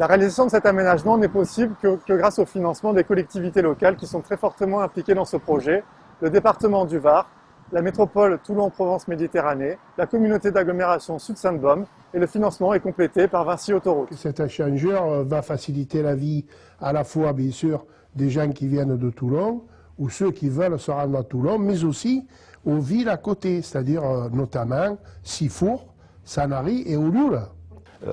La réalisation de cet aménagement n'est possible que grâce au financement des collectivités locales qui sont très fortement impliquées dans ce projet, le département du Var, la métropole Toulon-Provence-Méditerranée, la communauté d'agglomération Sud-Sainte-Baume et le financement est complété par Vinci Autoroute. Cet échangeur va faciliter la vie à la fois, bien sûr, des gens qui viennent de Toulon ou ceux qui veulent se rendre à Toulon, mais aussi aux villes à côté, c'est-à-dire notamment Sifour, Sanary et Ouloul.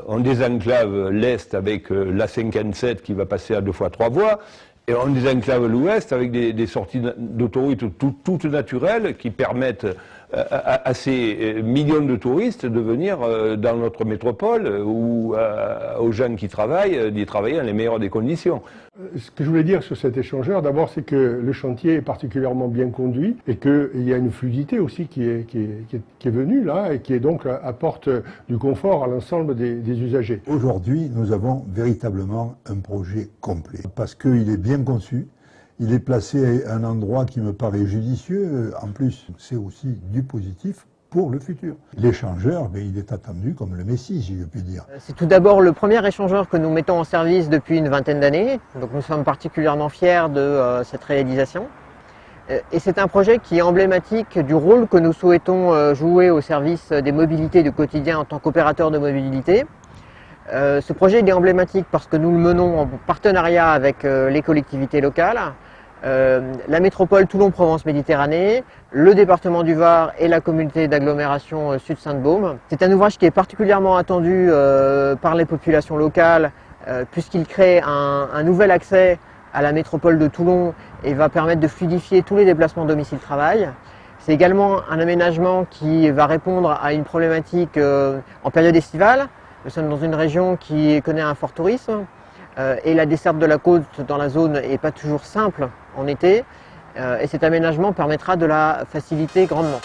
On désenclave l'Est avec l'A57 qui va passer à 2 fois 3 voies, et on désenclave l'Ouest avec des sorties d'autoroutes toutes naturelles qui permettent à ces millions de touristes de venir dans notre métropole ou aux jeunes qui travaillent, d'y travailler dans les meilleures des conditions. Ce que je voulais dire sur cet échangeur, d'abord, c'est que le chantier est particulièrement bien conduit et qu'il y a une fluidité aussi qui est venue là et qui donc apporte du confort à l'ensemble des usagers. Aujourd'hui, nous avons véritablement un projet complet parce qu'il est bien conçu. Il est placé à un endroit qui me paraît judicieux. En plus, c'est aussi du positif pour le futur. L'échangeur, il est attendu comme le Messie, si je puis dire. C'est tout d'abord le premier échangeur que nous mettons en service depuis une vingtaine d'années. Donc nous sommes particulièrement fiers de cette réalisation. Et c'est un projet qui est emblématique du rôle que nous souhaitons jouer au service des mobilités du quotidien en tant qu'opérateur de mobilité. Ce projet est emblématique parce que nous le menons en partenariat avec les collectivités locales, la métropole Toulon-Provence-Méditerranée, le département du Var et la communauté d'agglomération Sud-Sainte-Baume. C'est un ouvrage qui est particulièrement attendu par les populations locales puisqu'il crée un nouvel accès à la métropole de Toulon et va permettre de fluidifier tous les déplacements domicile-travail. C'est également un aménagement qui va répondre à une problématique en période estivale. Nous sommes dans une région qui connaît un fort tourisme et la desserte de la côte dans la zone n'est pas toujours simple en été et cet aménagement permettra de la faciliter grandement.